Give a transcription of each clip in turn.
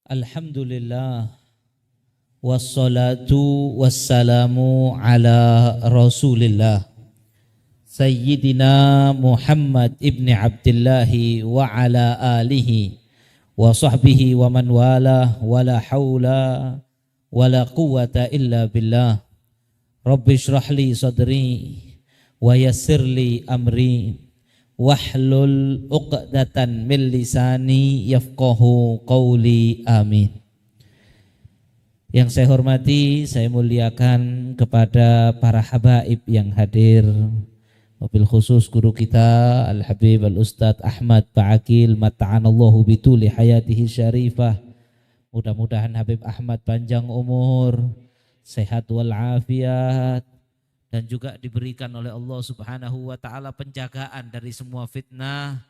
Alhamdulillah wassalatu wassalamu ala Rasulillah Sayyidina Muhammad ibni Abdillahi wa ala alihi wa sahbihi wa man wala wala hawla wala quwwata illa billah. Rabbi shrah li sadri wa yassir li amri wahlul uqdatan min lisani yafqahu qawli, amin. Yang saya hormati, saya muliakan kepada para habaib yang hadir, wabil khusus guru kita Al-Habib Al-Ustadz Ahmad Ba'akil mata'anallahu bituli hayatihi syarifah. Mudah-mudahan Habib Ahmad panjang umur, sehat walafiat, dan juga diberikan oleh Allah Subhanahu wa ta'ala penjagaan dari semua fitnah,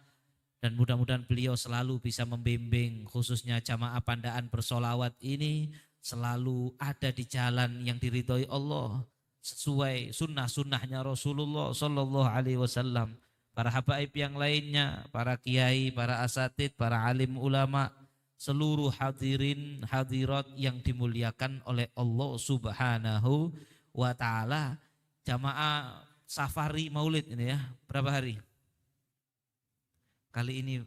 dan mudah-mudahan beliau selalu bisa membimbing khususnya jamaah Pandaan bersolawat ini selalu ada di jalan yang diridhoi Allah sesuai sunnah-sunnahnya Rasulullah Sallallahu Alaihi Wasallam. Para habaib yang lainnya, para kiai, para asatid, para alim ulama, seluruh hadirin hadirat yang dimuliakan oleh Allah Subhanahu wa ta'ala. Jamaah safari maulid ini ya, berapa hari? Kali ini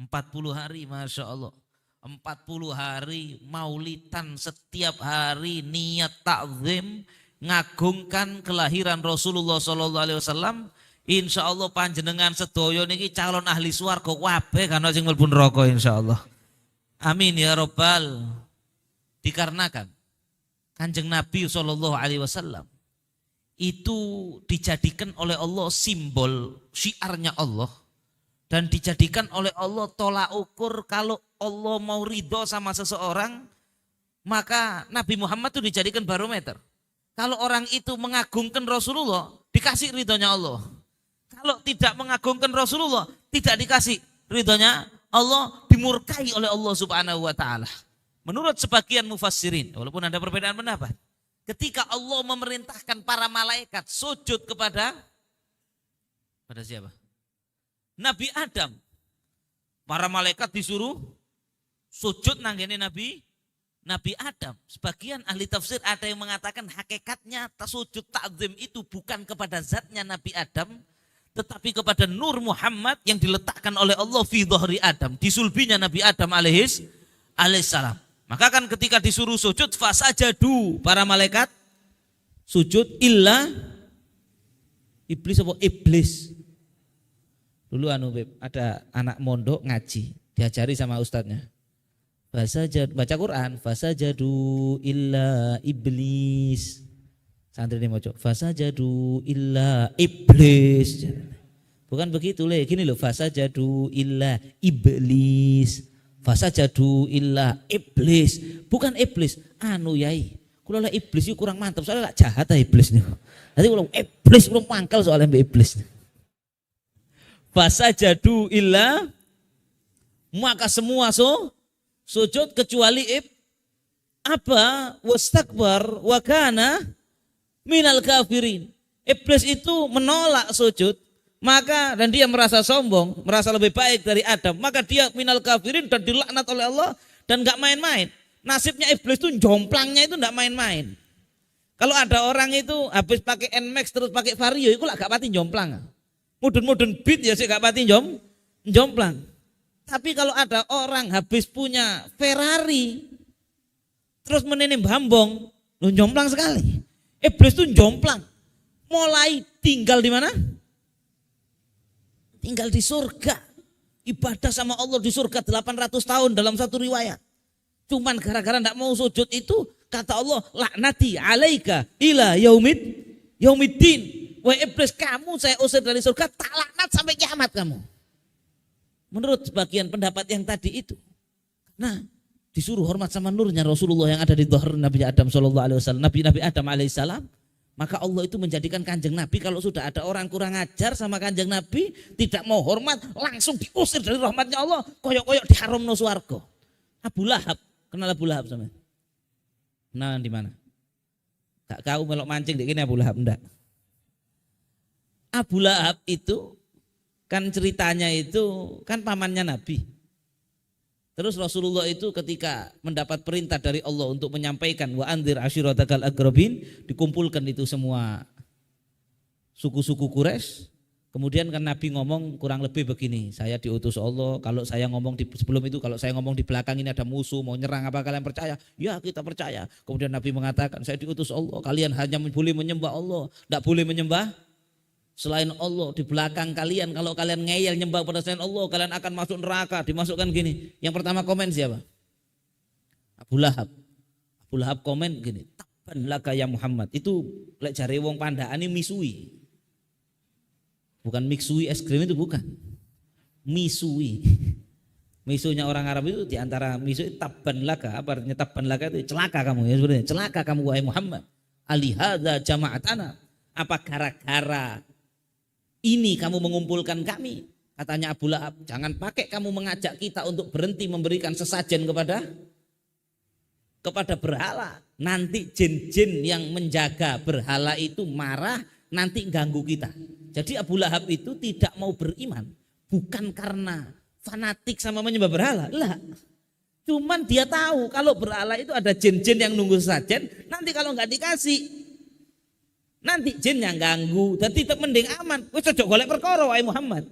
40 hari, Masya Allah. 40 hari maulidan setiap hari, niat takzim, ngagungkan kelahiran Rasulullah SAW. Insya Allah panjenengan sedoyo niki calon ahli swarga kabeh kana sing mlebu neraka insya Allah. Amin ya Rabbal. Dikarenakan Kanjeng Nabi SAW itu dijadikan oleh Allah simbol syiarnya Allah, dan dijadikan oleh Allah tolak ukur kalau Allah mau ridho sama seseorang, maka Nabi Muhammad itu dijadikan barometer. Kalau orang itu mengagungkan Rasulullah, dikasih ridhonya Allah. Kalau tidak mengagungkan Rasulullah, tidak dikasih ridhonya Allah, dimurkai oleh Allah Subhanahu wa ta'ala. Menurut sebagian mufassirin, walaupun ada perbedaan pendapat, ketika Allah memerintahkan para malaikat sujud pada siapa? Nabi Adam. Para malaikat disuruh sujud nanggene Nabi Adam. Sebagian ahli tafsir ada yang mengatakan hakikatnya sujud ta'zim itu bukan kepada zatnya Nabi Adam, tetapi kepada Nur Muhammad yang diletakkan oleh Allah fi dhahri Adam, di sulbinya Nabi Adam alaihissalam. Maka kan ketika disuruh sujud, fasajadu, para malaikat sujud, illa iblis apa? Iblis. Dulu ada anak mondok ngaji, diajari sama ustadznya. Fasajadu, baca Quran, fasajadu illa iblis. Santri ini moco, fasajadu illa iblis. Bukan begitu le, gini loh, fasajadu illa iblis. Fasajadu illa iblis, bukan iblis. Anu yai, kalau iblis itu kurang mantap, soalnya jahat iblis nih. Nanti kalau iblis kurang mangkal soalnya iblis. Fasajadu illa, maka semua sujud kecuali apa? Wastakbar wa kana minal kafirin. Iblis itu menolak sujud, maka dan dia merasa sombong, merasa lebih baik dari Adam, maka dia minal kafirin dan dilaknat oleh Allah, dan gak main-main. Nasibnya iblis itu jomplangnya itu gak main-main. Kalau ada orang itu habis pakai Nmax terus pakai Vario, itu gak pati jomplang. Mudun-mudun beat ya sih gak pati jomplang. Tapi kalau ada orang habis punya Ferrari terus menenim bambong, jomplang sekali. Iblis itu jomplang. Mulai tinggal di mana? Tinggal di surga, ibadah sama Allah di surga 800 tahun dalam satu riwayat. Cuman gara-gara tidak mau sujud itu, kata Allah, laknati alaika ila yaumiddin. Wah iblis, kamu saya usir dari surga, tak laknat sampai kiamat kamu. Menurut sebagian pendapat yang tadi itu. Nah, disuruh hormat sama nurnya Rasulullah yang ada di dhahar Nabi Adam SAW, Nabi Adam alaihissalam. Maka Allah itu menjadikan Kanjeng Nabi, kalau sudah ada orang kurang ajar sama Kanjeng Nabi, tidak mau hormat, langsung diusir dari rahmatnya Allah, koyok-koyok diharamno swarga. Abu Lahab, kenal Abu Lahab sama? Kenal di mana? Gak kau melok mancing di sini Abu Lahab, enggak. Abu Lahab itu kan ceritanya itu kan pamannya Nabi. Terus Rasulullah itu ketika mendapat perintah dari Allah untuk menyampaikan wa anzir ashiratakal aqrabin, dikumpulkan itu semua suku-suku Quraisy. Kemudian kan Nabi ngomong kurang lebih begini, saya diutus Allah, kalau saya ngomong sebelum itu kalau saya ngomong di belakang ini ada musuh mau nyerang, apa kalian percaya? Ya kita percaya. Kemudian Nabi mengatakan saya diutus Allah, kalian hanya boleh menyembah Allah, tidak boleh menyembah selain Allah. Di belakang kalian kalau kalian ngeyel nyembah pada selain Allah, kalian akan masuk neraka. Dimasukkan gini. Yang pertama komen siapa? Abu Lahab. Abu Lahab komen gini, tabban laka ya Muhammad. Itu lek jare wong pandaan ini misui. Bukan miksui es krim itu bukan. Misui. Misunya orang Arab itu diantara misui tabban laka. Apa artinya tabban laka itu? Celaka kamu ya sebenarnya. Celaka kamu wahai Muhammad. Alihadza jama'atana. Apa gara-gara ini kamu mengumpulkan kami? Katanya Abu Lahab, jangan pakai kamu mengajak kita untuk berhenti memberikan sesajen kepada berhala. Nanti jin-jin yang menjaga berhala itu marah, nanti ganggu kita. Jadi Abu Lahab itu tidak mau beriman bukan karena fanatik sama menyembah berhala, lah. Cuman dia tahu kalau berhala itu ada jin-jin yang nunggu sesajen, nanti kalau nggak dikasih, nanti jin yang ganggu. Jadi tetap mending aman. Wis aja golek perkara wae Muhammad.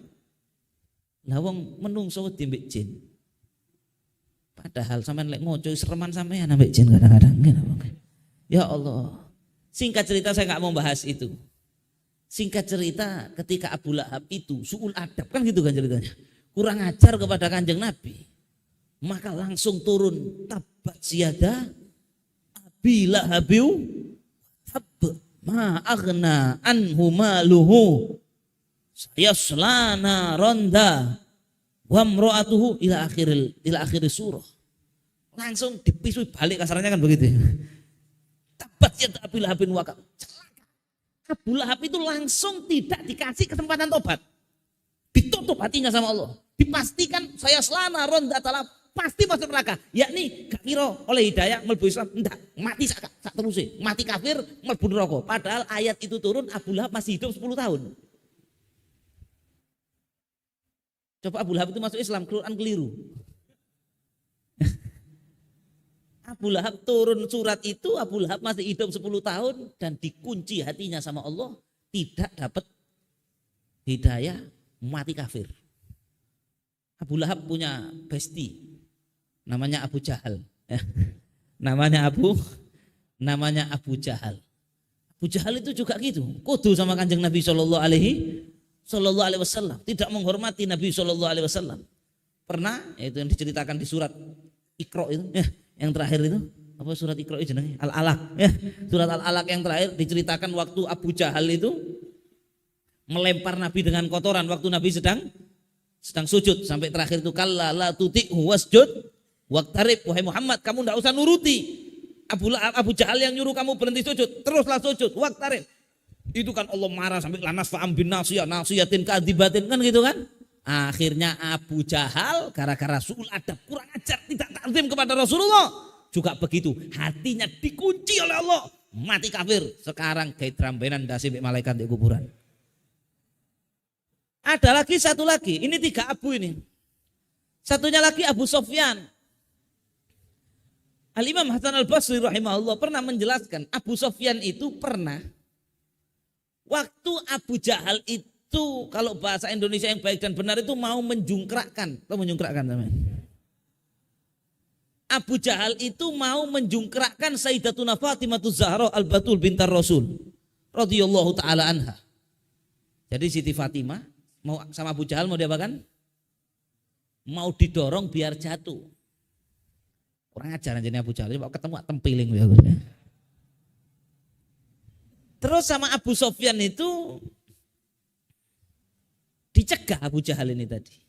Lah wong menungso dimbek jin. Padahal sampean lek ngoco sereman sampean ambek jin kadang-kadang. Ya Allah. Singkat cerita saya nggak mau bahas itu. Singkat cerita ketika Abu Lahab itu suul adab kan gitu kan ceritanya. Kurang ajar kepada Kanjeng Nabi. Maka langsung turun tabat siada Abi Lahabiu hab ma aghna anhu maluhu sayaslana ronda wa imra'atuhu ila akhir surah. Langsung dipisui balik kasarnya kan begitu. Tabat siada Abi Lahabin wa Abu Lahab itu langsung tidak dikasih kesempatan tobat. Ditutup hatinya sama Allah. Dipastikan saya selana ronda talab pasti masuk neraka. Yakni gak kira oleh hidayah mlebu Islam, enggak, mati sak terusé, mati kafir mlebu neraka. Padahal ayat itu turun Abu Lahab masih hidup 10 tahun. Coba Abu Lahab itu masuk Islam, Quran keliru. Abu Lahab turun surat itu, Abu Lahab masih hidup 10 tahun dan dikunci hatinya sama Allah, tidak dapat hidayah, mati kafir. Abu Lahab punya bestie, namanya Abu Jahal. namanya Abu Jahal. Abu Jahal itu juga gitu, kudu sama Kanjeng Nabi Shallallahu Alaihi Wasallam, tidak menghormati Nabi Shallallahu Alaihi Wasallam. Pernah, itu yang diceritakan di surat Iqra itu, yang terakhir itu apa surat Iqra itu jenenge Al-Alaq ya. Surat Al-Alaq yang terakhir diceritakan waktu Abu Jahal itu melempar Nabi dengan kotoran waktu Nabi sedang sujud, sampai terakhir itu kalla la tuti'hu wasjud waqtarib, wahai Muhammad kamu enggak usah nuruti Abu Jahal yang nyuruh kamu berhenti sujud, teruslah sujud waqtarib. Itu kan Allah marah sampai lanas fa'am bin nasiyatin kadibatin kan gitu kan. Akhirnya Abu Jahal gara-gara suul adab, kurang ajar, tidak takzim kepada Rasulullah, juga begitu hatinya dikunci oleh Allah, mati kafir. Sekarang gait rambenan dasi malaikat di kuburan. Ada lagi satu lagi, ini 3 Abu ini. Satunya lagi Abu Sofyan. Al-Imam Hasan Al-Basri rahimahullah pernah menjelaskan Abu Sofyan itu pernah waktu Abu Jahal itu kalau bahasa Indonesia yang baik dan benar itu mau menjungkrakkan. Tahu menjungkrakkan teman? Abu Jahal itu mau menjungkrakkan Sayyidatuna Fatimah Zahra Al-Batul bintar Rasul radhiyallahu taala anha. Jadi Siti Fatimah mau sama Abu Jahal mau diapakan? Mau didorong biar jatuh. Kurang ajar aja Abu Jahal, coba ketemu tempiling ya. Terus sama Abu Sofyan itu dicegah Abu Jahal ini tadi.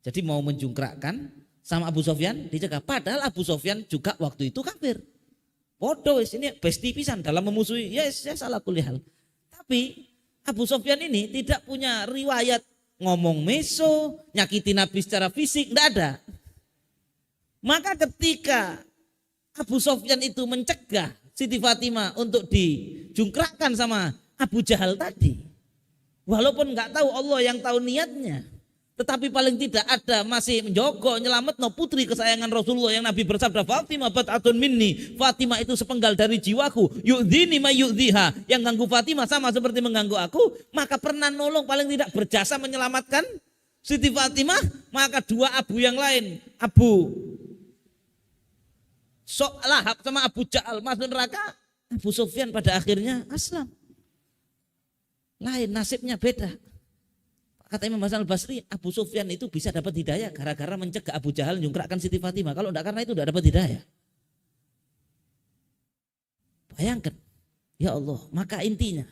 Jadi mau menjungkrakkan sama Abu Sofyan dicegah. Padahal Abu Sofyan juga waktu itu kafir. Bodoh ini besti pisan dalam memusuhi. Ya salah kulihal. Tapi Abu Sofyan ini tidak punya riwayat ngomong meso, nyakiti Nabi secara fisik, tidak ada. Maka ketika Abu Sofyan itu mencegah Siti Fatimah untuk dijungkrakkan sama Abu Jahal tadi, walaupun nggak tahu Allah yang tahu niatnya, Tetapi paling tidak ada masih menjogo nyelametno putri kesayangan Rasulullah yang Nabi bersabda, Fatimah bat'atun minni, Fatimah itu sepenggal dari jiwaku, yu'dhini ma yu'dhiha, yang ganggu Fatimah sama seperti mengganggu aku, maka pernah nolong paling tidak berjasa menyelamatkan Siti Fatimah. Maka dua Abu yang lain, Abu Lahab sama Abu Ja'al masuk neraka, Abu Sufyan pada akhirnya aslam. Lain nasibnya beda. Kata Imam Hasan al-Basri, Abu Sufyan itu bisa dapat hidayah gara-gara mencegah Abu Jahal nyungkrakkan Siti Fatimah. Kalau enggak karena itu enggak dapat hidayah. Bayangkan, ya Allah, maka intinya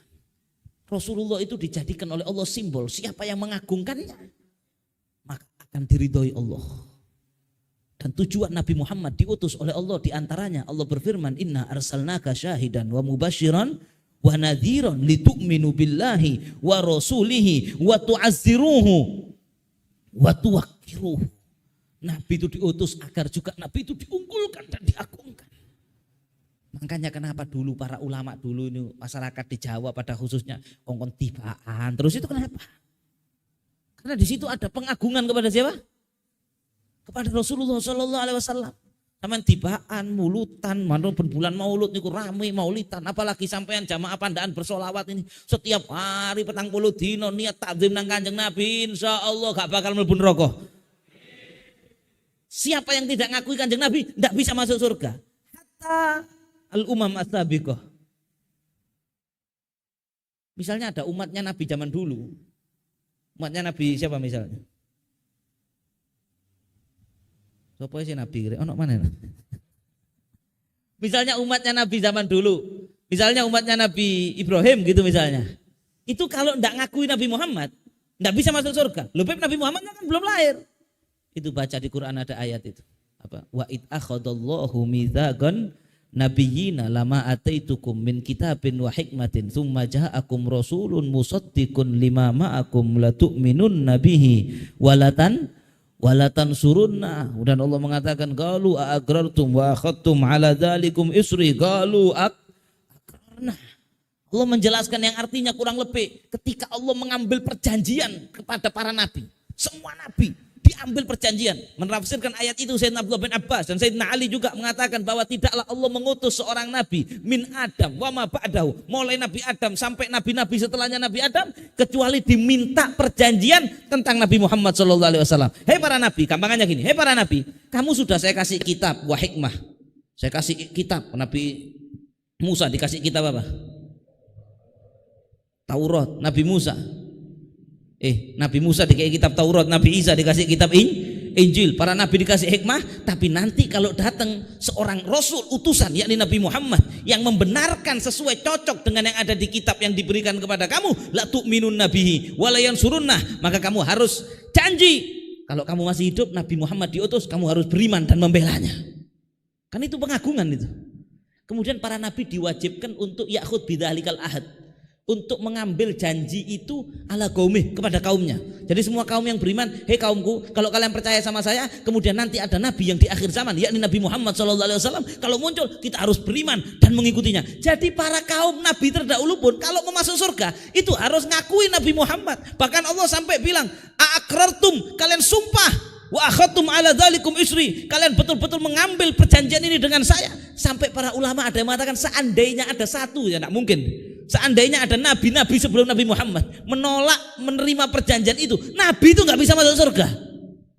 Rasulullah itu dijadikan oleh Allah simbol. Siapa yang mengagungkannya, maka akan diridhoi Allah. Dan tujuan Nabi Muhammad diutus oleh Allah diantaranya Allah berfirman, Inna arsalnaka syahidan wa mubasyiran wa nadhiran litu'minu billahi wa rasulihi wa tu'azziruhu wa tuwaqqiruhu. Nabi itu diutus agar juga Nabi itu diunggulkan dan diagungkan. Makanya kenapa dulu para ulama dulu ini masyarakat di Jawa pada khususnya kongkon tibaan terus itu kenapa? Karena di situ ada pengagungan kepada siapa? Kepada Rasulullah Shallallahu Alaihi Wasallam. Sampeyan tibaan, mulutan, manut berbulan maulud niku rame maulitan, apalagi sampean jamaah pandaan bersolawat ini setiap hari 40 dino niat takzim nang Kanjeng Nabi, insyaallah gak bakal mlebu neraka. Siapa yang tidak ngakui Kanjeng Nabi tidak bisa masuk surga. Hatta al-umam as-sabiqah. Misalnya ada umatnya Nabi zaman dulu. Umatnya Nabi siapa misalnya? Sopo sih Nabi? Ono mana? Misalnya umatnya Nabi zaman dulu, misalnya umatnya Nabi Ibrahim gitu misalnya. Itu kalau enggak ngakui Nabi Muhammad, enggak bisa masuk surga. Loh, Nabi Muhammad kan belum lahir. Itu baca di Quran ada ayat itu. Apa? Wa id akhadallahu mitsaqan nabiyyina lama ataitukum min kitabin wa hikmatin tsumma ja'akum rasulun musaddiqun lima ma'akum la tu'minun nabihi walatan surunna. Dan Allah mengatakan qalu a'aqrartum wa akhadtum ala dzalikum isri qalu aqrarna. Allah menjelaskan yang artinya kurang lebih ketika Allah mengambil perjanjian kepada para nabi, semua nabi diambil perjanjian. Menafsirkan ayat itu Sayyidina Abdullah bin Abbas dan Sayyidina Ali juga mengatakan bahwa tidaklah Allah mengutus seorang nabi min Adam wa ma ba'dahu, mulai Nabi Adam sampai nabi-nabi setelahnya Nabi Adam, kecuali diminta perjanjian tentang Nabi Muhammad sallallahu alaihi wasallam. Hei para nabi, gampangannya gini, hei para nabi, kamu sudah saya kasih kitab wa hikmah. Saya kasih kitab, Nabi Musa dikasih kitab apa? Taurat. Nabi Musa Nabi Musa dikasih kitab Taurat, Nabi Isa dikasih kitab Injil, para nabi dikasih hikmah. Tapi nanti kalau datang seorang rasul utusan yakni Nabi Muhammad yang membenarkan sesuai cocok dengan yang ada di kitab yang diberikan kepada kamu, la tu'minun nabihi wa la yansurunnah, maka kamu harus janji kalau kamu masih hidup Nabi Muhammad diutus, kamu harus beriman dan membelanya. Kan itu pengagungan itu. Kemudian para nabi diwajibkan untuk ya'khud bidzalikal ahad, untuk mengambil janji itu ala qaumih, kepada kaumnya. Jadi semua kaum yang beriman, hei kaumku, kalau kalian percaya sama saya, kemudian nanti ada nabi yang di akhir zaman yakni Nabi Muhammad SAW, kalau muncul kita harus beriman dan mengikutinya. Jadi para kaum nabi terdahulu pun kalau mau masuk surga itu harus ngakui Nabi Muhammad. Bahkan Allah sampai bilang, a'aqrartum, kalian sumpah, wa akhadtum ala dzalikum isri, kalian betul-betul mengambil perjanjian ini dengan saya. Sampai para ulama ada yang mengatakan seandainya ada satu, ya tidak mungkin, seandainya ada nabi-nabi sebelum Nabi Muhammad menolak menerima perjanjian itu, nabi itu nggak bisa masuk surga.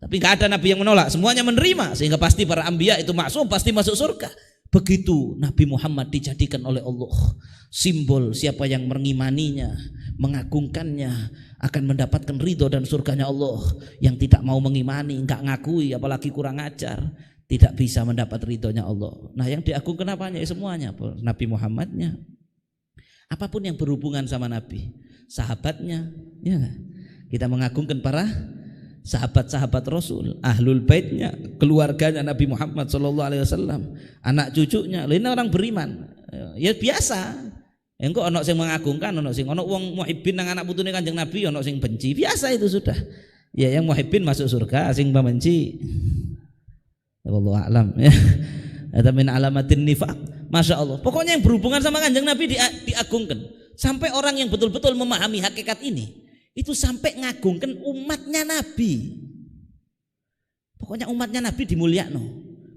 Tapi nggak ada nabi yang menolak, semuanya menerima, sehingga pasti para anbiya itu maksum, pasti masuk surga. Begitu Nabi Muhammad dijadikan oleh Allah simbol, siapa yang mengimaninya, mengagungkannya akan mendapatkan ridho dan surganya Allah. Yang tidak mau mengimani, nggak ngakui, apalagi kurang ajar, tidak bisa mendapat ridhonya Allah. Nah yang diagungkan apanya? Ya semuanya, Nabi Muhammadnya, apapun yang berhubungan sama Nabi, sahabatnya, ya kita mengagungkan para sahabat-sahabat Rasul, ahlul baitnya, keluarganya Nabi Muhammad SAW, anak cucunya. Ini orang beriman, ya biasa. Engko ono sing mengagungkan, ono sing ono wong muhibbin nang anak putune Kanjeng Nabi, ono sing benci, biasa itu sudah. Ya yang muhibbin masuk surga, sing membenci, wallahu a'lam ya. Ada min alamatin nifaq. Masya Allah. Pokoknya yang berhubungan sama Kanjeng Nabi diagungkan. Sampai orang yang betul-betul memahami hakikat ini, Itu sampai ngagungkan umatnya Nabi. Pokoknya umatnya Nabi dimulyakno.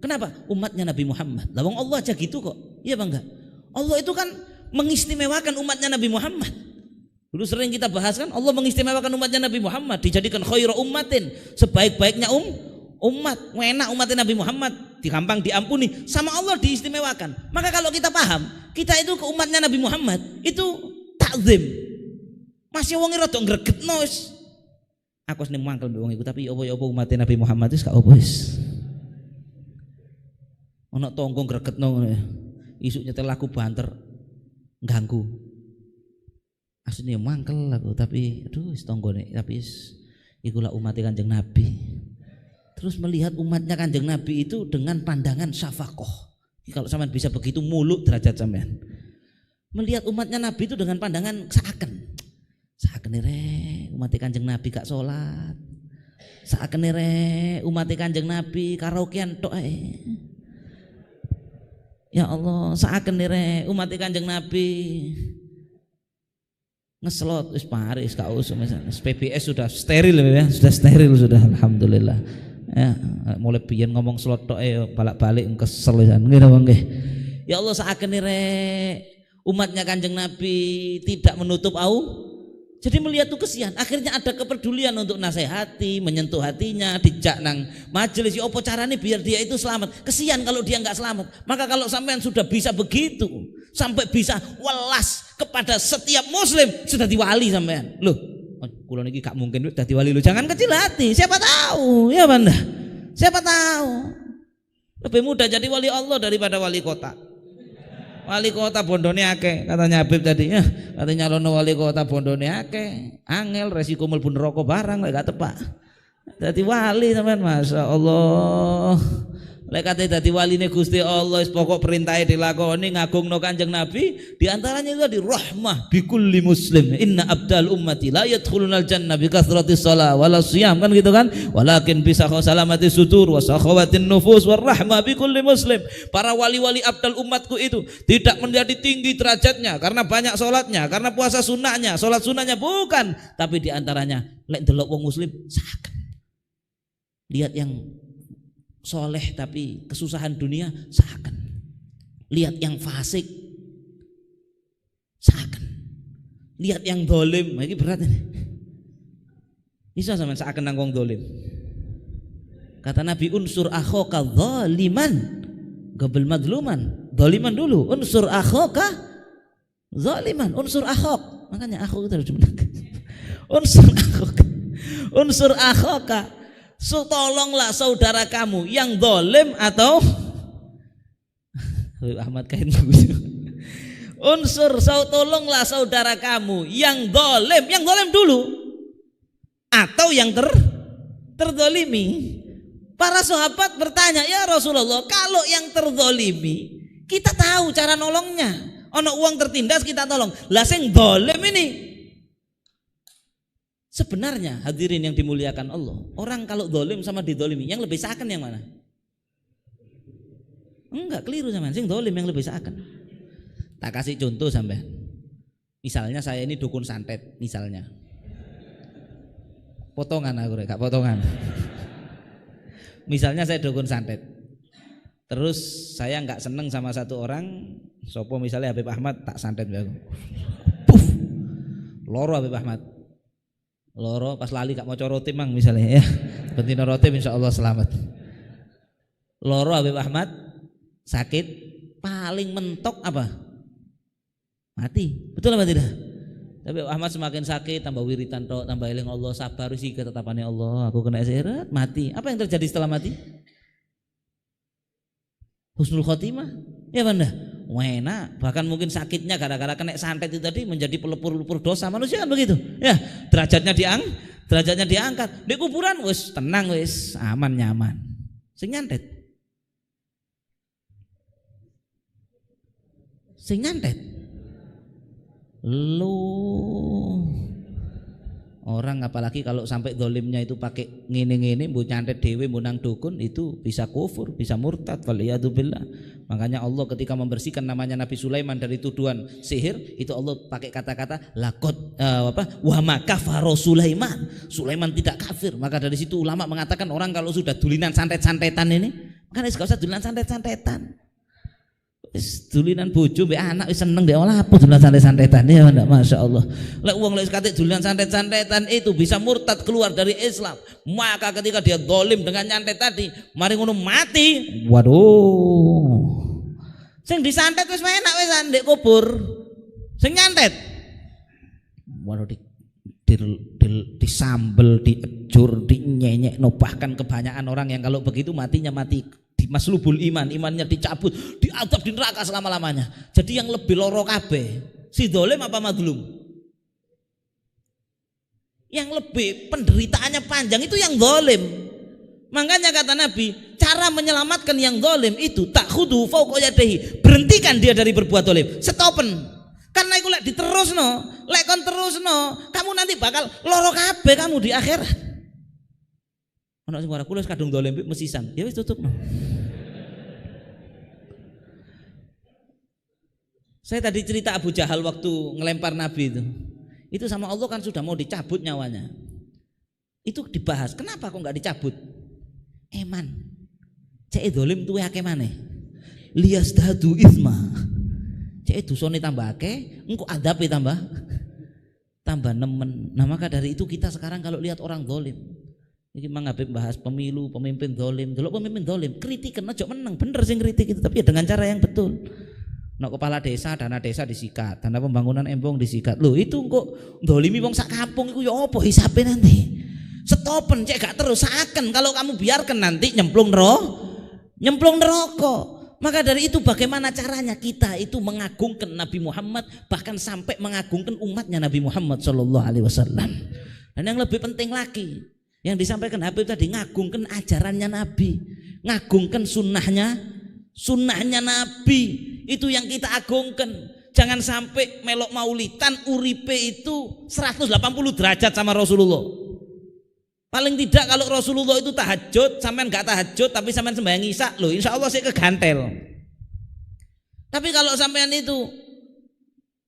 Kenapa? Umatnya Nabi Muhammad. Lah wong Allah aja gitu kok. Iya Bang enggak? Allah itu kan mengistimewakan umatnya Nabi Muhammad. Dulu sering kita bahas kan, Allah mengistimewakan umatnya Nabi Muhammad, dijadikan khairu ummatin, sebaik-baiknya umat. Enak umatnya Nabi Muhammad, digampang diampuni, sama Allah diistimewakan. Maka kalau kita paham, kita itu ke umatnya Nabi Muhammad itu takzim. Masih wong rada ngregetno wis. Aku seneng mangkel mbek wong iku, tapi apa umatnya Nabi Muhammad wis gak apa wis. Ana tangga ngregetno ngono ya. Isuk nyetel lagu banter ganggu. Aslinya mangkel aku, tapi aduh setonggone, tapi ikulah umatnya Kanjeng Nabi. Terus melihat umatnya Kanjeng Nabi itu dengan pandangan syafaqah. Kalau sampean bisa begitu muluk derajat sampean. Melihat umatnya Nabi itu dengan pandangan seakan re umatnya Kanjeng Nabi gak sholat. Seakan re umatnya Kanjeng Nabi karaokean tok ae. Ya Allah, seakan re umatnya Kanjeng Nabi ngeslot wis paris gak usah misalnya PBS sudah steril ya, sudah steril sudah, alhamdulillah ya. Mulai biyen ngomong slot tok balik-balik kesel kan nggih Bang nggih. Ya Allah, sakene rek umatnya Kanjeng Nabi tidak menutup jadi melihat tuh kesian, akhirnya ada kepedulian untuk nasihati, menyentuh hatinya, dijak nang majelis, ya apa caranya biar dia itu selamat. Kesian kalau dia nggak selamat. Maka kalau sampean sudah bisa begitu, sampai bisa welas kepada setiap muslim, sudah diwali sampean. Loh, kula niki gak mungkin dadi wali lo. Jangan kecil hati, siapa tahu, ya Banda. Siapa tahu. Lebih mudah jadi wali Allah daripada wali kota. Wali kota bondone akeh, katanya Habib tadi ya, katanya nyalono wali kota bondone akeh, angel resiko mlebu neraka barang lek gak tepak. Dadi wali sampean, Masya Allah. Lek kate dadi waline Gusti Allah, pokok perintahe dilakoni, ngagungno Kanjeng Nabi, di antaranya itu di rahmah bikulli muslim. Inna abdal ummati la yadkhulunal jannah bi kathratis shalah wala shiyam, kan gitu kan? Walakin bisa salamati sudur wa sakhawatin nufus war rahmah bikulli muslim. Para wali-wali abdal umatku itu tidak menjadi tinggi derajatnya karena banyak salatnya, karena puasa sunnahnya, salat sunnahnya, bukan, tapi di antaranya lek delok wong muslim sakit. Lihat yang soleh tapi kesusahan dunia seakan, lihat yang fasik seakan, lihat yang dolim, ini berat ini. Bisa sama seakan nang wong dolim. Kata Nabi, unsur akhoka zaliman gabel madluman. Doliman dulu, unsur akhoka zaliman, unsur akhok. Makanya akhok itu harus dimenangkan. Unsur akhoka, so tolonglah saudara kamu yang dolim atau Ahmad kain unsur tolonglah saudara kamu yang dolim dulu atau yang terdolimi. Para sahabat bertanya, ya Rasulullah, kalau yang terdolimi kita tahu cara nolongnya, ono uang tertindas kita tolong, lah sing dolim ini. Sebenarnya hadirin yang dimuliakan Allah, orang kalau dolim sama didolimi, yang lebih seakan yang mana? Enggak, keliru sama sing dolim yang lebih seakan. Tak kasih contoh sampai, misalnya saya ini dukun santet, misalnya potongan aku gak potongan. Misalnya saya dukun santet, terus saya nggak seneng sama satu orang, sopo misalnya Habib Ahmad, tak santet aku, puff, loro Habib Ahmad. Loro pas lali gak mau rotim mang misalnya ya, bentino rotim insya Allah selamat. Loro Habib Ahmad sakit, paling mentok apa? Mati, betul apa tidak? Tapi Ahmad semakin sakit, tambah wiritan tok, tambah eling Allah, sabar sih ketetapannya Allah, aku kena seret, mati. Apa yang terjadi setelah mati? Husnul khotimah, ya Banda. Wena, bahkan mungkin sakitnya gara-gara kena santet itu tadi menjadi pelupur-pelupur dosa manusia, kan begitu ya, derajatnya diangkat di kuburan, wis tenang, wis aman nyaman. Sing nyantet lu Orang apalagi kalau sampai dolimnya itu pakai ngene-ngene, bu nyantet dewe, bu nang dukun, itu bisa kufur, bisa murtad. Waliyadzubillah. Makanya Allah ketika membersihkan namanya Nabi Sulaiman dari tuduhan sihir, itu Allah pakai kata-kata lakot wa ma kafara Sulaiman. Sulaiman tidak kafir. Maka dari situ ulama mengatakan orang kalau sudah dulinan santet-santetan ini, kan gak usah dulinan santet-santetan. Dulinan bojo mbek anak wis seneng ndek olah apa dulinan santet-santetan ya ndak masyaallah. Lek wong lek kate dulinan santet-santetan itu bisa murtad keluar dari Islam. Maka ketika dia zalim dengan nyantet tadi, mari ngono mati. Waduh. Sing disantet wis enak wis ndek kubur. Sing nyantet waduh disambel, diejur, dinyenyek, bahkan kebanyakan orang yang kalau begitu matinya mati di maslubul iman, imannya dicabut, diadab di neraka selama-lamanya. Jadi yang lebih loro kabeh, si dolim apa madlum? Yang lebih penderitaannya panjang itu yang dolim. Makanya kata Nabi, cara menyelamatkan yang dolim itu takhudu fauqa yadayhi, berhentikan dia dari berbuat dolim, stopen. Karena itu lek diterusno, lek kon terusno, kamu nanti bakal loro kabeh kamu di akhirat. Ono sing ora kula kadung dolim mesisan, ya wis tutupno. Saya tadi cerita Abu Jahal waktu ngelempar Nabi itu sama Allah kan sudah mau dicabut nyawanya. Itu dibahas, kenapa kok nggak dicabut? Eman, cek dolim tuwe akeh maneh. Liyazdadu itsma. Cek dosane tambah akeh, engko adabe tambah nemen. Nah maka dari itu kita sekarang kalau lihat orang dolim, ini Mang Habib bahas pemilu, pemimpin dolim, delok pemimpin dolim, kritikan aja menang, bener sih kritik itu, tapi ya dengan cara yang betul. Nah kepala desa, dana desa disikat, dana pembangunan embong disikat. Loh itu kok dolimi wong sak kampung itu ya apa hisabe nanti? Stopen cek gak terus akan kalau kamu biarkan nanti nyemplung neraka. Maka dari itu bagaimana caranya kita itu mengagungkan Nabi Muhammad, bahkan sampai mengagungkan umatnya Nabi Muhammad Shallallahu Alaihi Wasallam. Dan yang lebih penting lagi yang disampaikan Habib tadi, ngagungkan ajarannya Nabi, ngagungkan sunnahnya Nabi, itu yang kita agungkan. Jangan sampai melok maulidan uripe itu 180 derajat sama Rasulullah. Paling tidak kalau Rasulullah itu tahajud, sampean gak tahajud tapi sampean sembahyang isya, loh insya Allah saya kegantel. Tapi kalau sampean itu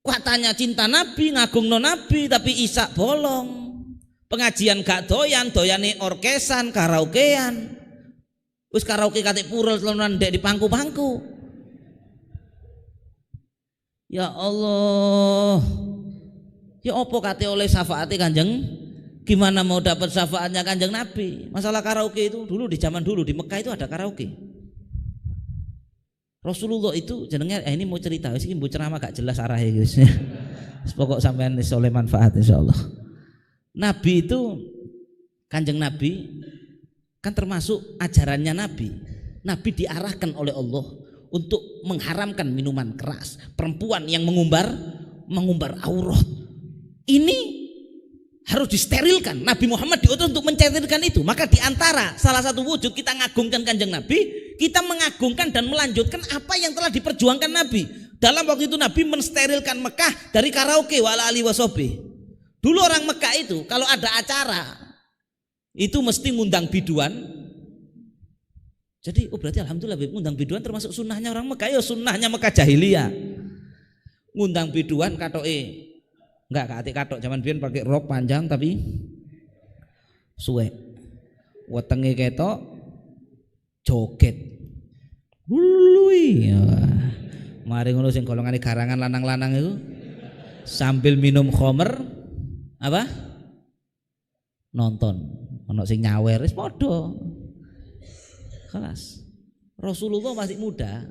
katanya cinta Nabi, ngagungno Nabi, tapi isya bolong, pengajian gak doyane orkesan, karaokean, wis karaoke katik purel telunan dek di pangku-pangku. Ya Allah, ya opo kate oleh syafaati Kanjeng? Gimana mau dapat syafaatnya Kanjeng Nabi? Masalah karaoke itu dulu di zaman dulu di Mekah itu ada karaoke. Rasulullah itu jenenge ini mau cerita, iki mbok ceramah gak jelas arahnya guys. Pokok sampean iso oleh manfaat insyaallah. Nabi itu Kanjeng Nabi kan termasuk ajarannya Nabi. Nabi diarahkan oleh Allah untuk mengharamkan minuman keras, perempuan yang mengumbar aurat. Ini harus disterilkan. Nabi Muhammad diutus untuk mensterilkan itu. Maka diantara salah satu wujud kita mengagungkan Kanjeng Nabi, kita mengagungkan dan melanjutkan apa yang telah diperjuangkan Nabi. Dalam waktu itu Nabi mensterilkan Mekah dari karaoke wala ali wasobi. Dulu orang Mekah itu kalau ada acara itu mesti ngundang biduan. Jadi berarti alhamdulillah ngundang biduan termasuk sunnahnya orang Mekah. Ya sunnahnya Mekah jahiliyah. Ngundang biduan katoke enggak katik katok zaman biyen pakai rok panjang tapi suwe. Wetenge ketok joget.Ului. Mari ngono sing golongane garangan lanang-lanang itu sambil minum khamr apa? Nonton. Ono sing nyawer wis padha. Kelas. Rasulullah masih muda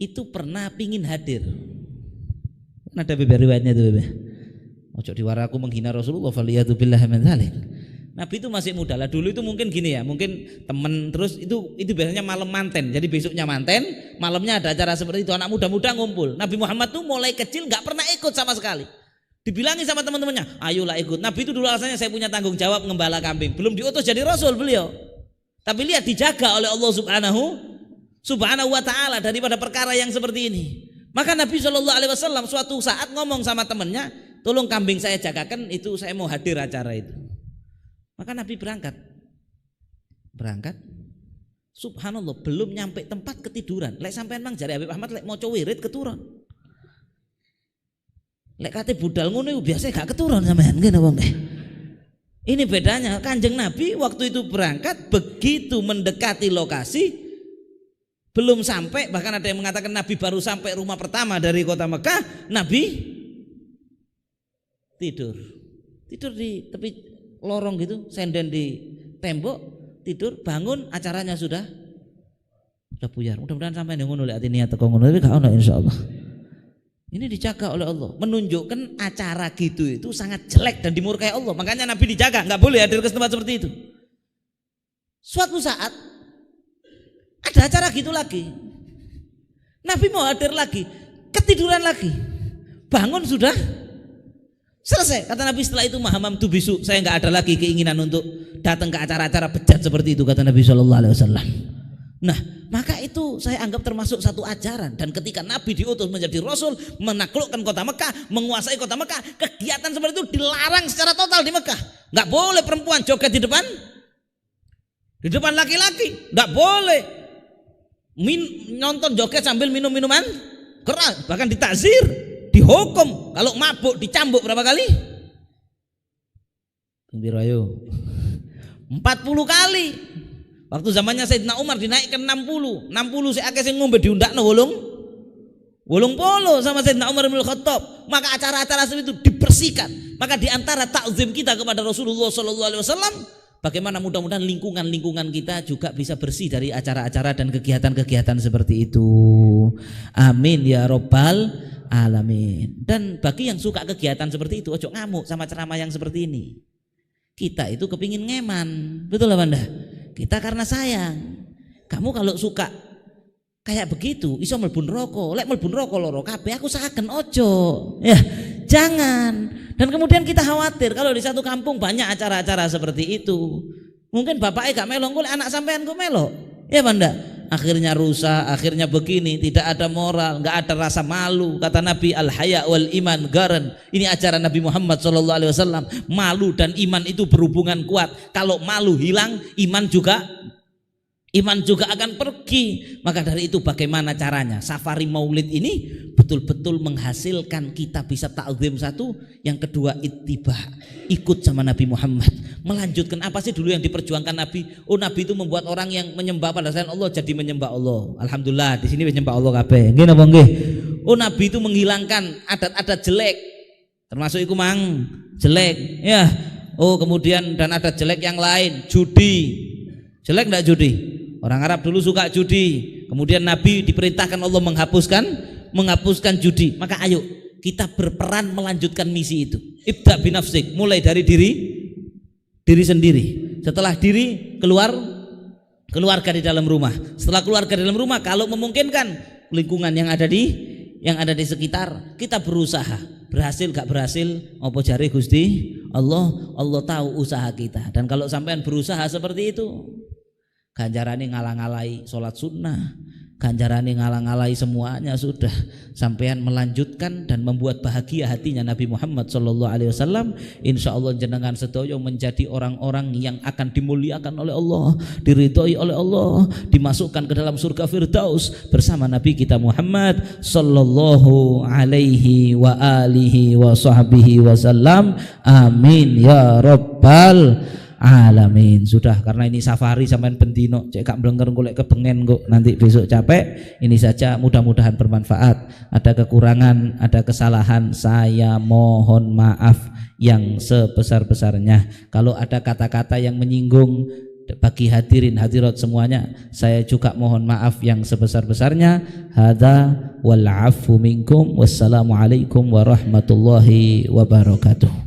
itu pernah pingin hadir. Ada riwayatnya itu bebe. Ojo diwaraku menghina Rasulullah faliyatu billahi min dzalik. Nabi itu masih muda lah. Dulu itu mungkin gini ya, mungkin temen terus itu biasanya malam manten. Jadi besoknya manten, malamnya ada acara seperti itu, anak muda-muda ngumpul. Nabi Muhammad tuh mulai kecil nggak pernah ikut sama sekali. Dibilangin sama teman-temannya, ayolah ikut. Nabi itu dulu alasannya saya punya tanggung jawab ngembala kambing. Belum diutus jadi rasul beliau. Tapi lihat dijaga oleh Allah Subhanahu wa taala daripada perkara yang seperti ini. Maka Nabi SAW suatu saat ngomong sama temennya, tolong kambing saya jagakan, itu saya mau hadir acara itu. Maka Nabi berangkat. Subhanallah, belum nyampe tempat ketiduran. Lek sampean mang jare Habib Ahmad lek maca wirid keturun. Lek kate budal ngono biasa gak keturun sampean ngene wong. Ini bedanya, Kanjeng Nabi waktu itu berangkat, begitu mendekati lokasi belum sampai, bahkan ada yang mengatakan Nabi baru sampai rumah pertama dari kota Mekah, Nabi tidur di tepi lorong gitu, senden di tembok, tidur, bangun, acaranya sudah buyar. Mudah-mudahan sampai yang ngono lek ati niat teko ngono, tapi gak ono insyaallah. Ini dijaga oleh Allah, menunjukkan acara gitu itu sangat jelek dan dimurkai Allah. Makanya Nabi dijaga, nggak boleh hadir ke tempat seperti itu. Suatu saat ada acara gitu lagi, Nabi mau hadir lagi, ketiduran lagi, bangun sudah selesai. Kata Nabi setelah itu mahamamtu bisu, saya nggak ada lagi keinginan untuk datang ke acara-acara bejat seperti itu, kata Nabi SAW. Nah, maka itu saya anggap termasuk satu ajaran. Dan ketika Nabi diutus menjadi Rasul, menaklukkan kota Mekah, menguasai kota Mekah, kegiatan seperti itu dilarang secara total di Mekah. Nggak boleh perempuan joget di depan laki-laki, nggak boleh nonton joget sambil minum minuman keras, bahkan ditakzir, dihukum. Kalau mabuk dicambuk berapa kali? 40 kali. Waktu zamannya Sayyidina Umar dinaikkan 60 saya akeh sing ngombe diundakno 80 sama Sayyidina Umar bin Khattab. Maka acara-acara seperti itu dibersihkan. Maka diantara takzim kita kepada Rasulullah SAW, bagaimana mudah-mudahan lingkungan kita juga bisa bersih dari acara-acara dan kegiatan-kegiatan seperti itu. Amin ya Rabbal Alamin. Dan bagi yang suka kegiatan seperti itu, ojo ngamuk sama ceramah yang seperti ini. Kita itu kepingin ngeman, betul lah Banda? Kita karena sayang. Kamu kalau suka kayak begitu iso mlebu neraka. Lek mlebu neraka loro kabeh aku saken ojo. Ya, jangan. Dan kemudian kita khawatir kalau di satu kampung banyak acara-acara seperti itu. Mungkin bapaknya gak melok, kok anak sampean kok melok. Ya Banda? Akhirnya rusak, akhirnya begini, tidak ada moral, nggak ada rasa malu. Kata Nabi, al-haya wal iman garan. Ini ajaran Nabi Muhammad SAW. Malu dan iman itu berhubungan kuat. Kalau malu hilang, iman juga akan pergi. Maka dari itu bagaimana caranya? Safari Maulid ini betul-betul menghasilkan kita bisa ta'zim satu, yang kedua ittiba, ikut sama Nabi Muhammad. Melanjutkan apa sih dulu yang diperjuangkan Nabi? Oh, Nabi itu membuat orang yang menyembah pada selain Allah jadi menyembah Allah. Alhamdulillah di sini menyembah Allah kabeh. Nggih napa nggih? Oh, Nabi itu menghilangkan adat-adat jelek. Termasuk iku mang jelek, ya. Oh, kemudian dan ada jelek yang lain, judi. Jelek enggak judi? Orang Arab dulu suka judi. Kemudian Nabi diperintahkan Allah menghapuskan judi. Maka ayo kita berperan melanjutkan misi itu. Ibda binafsik, mulai dari diri sendiri. Setelah diri keluarga di dalam rumah. Setelah keluarga di dalam rumah, kalau memungkinkan lingkungan yang ada di sekitar, kita berusaha. Berhasil gak berhasil, apa jare Gusti Allah tahu usaha kita. Dan kalau sampean berusaha seperti itu, ganjarane ngalang-alai sholat sunnah, ganjarane ngalang-alai semuanya sudah. Sampean melanjutkan dan membuat bahagia hatinya Nabi Muhammad SAW. Insya Allah jenengan sedaya menjadi orang-orang yang akan dimuliakan oleh Allah, diridhoi oleh Allah, dimasukkan ke dalam surga Firdaus bersama Nabi kita Muhammad Sallallahu Alaihi wa alihi wa sahbihi wasallam. Amin ya Rabbal Alamin. Sudah, karena ini safari sampean bendino cek gak mlengker golek kebengen kok nanti besok capek. Ini saja, mudah-mudahan bermanfaat. Ada kekurangan, ada kesalahan, saya mohon maaf yang sebesar-besarnya. Kalau ada kata-kata yang menyinggung bagi hadirin hadirat semuanya, saya juga mohon maaf yang sebesar-besarnya. Hadza wal afu minkum. Wassalamualaikum warahmatullahi wabarakatuh.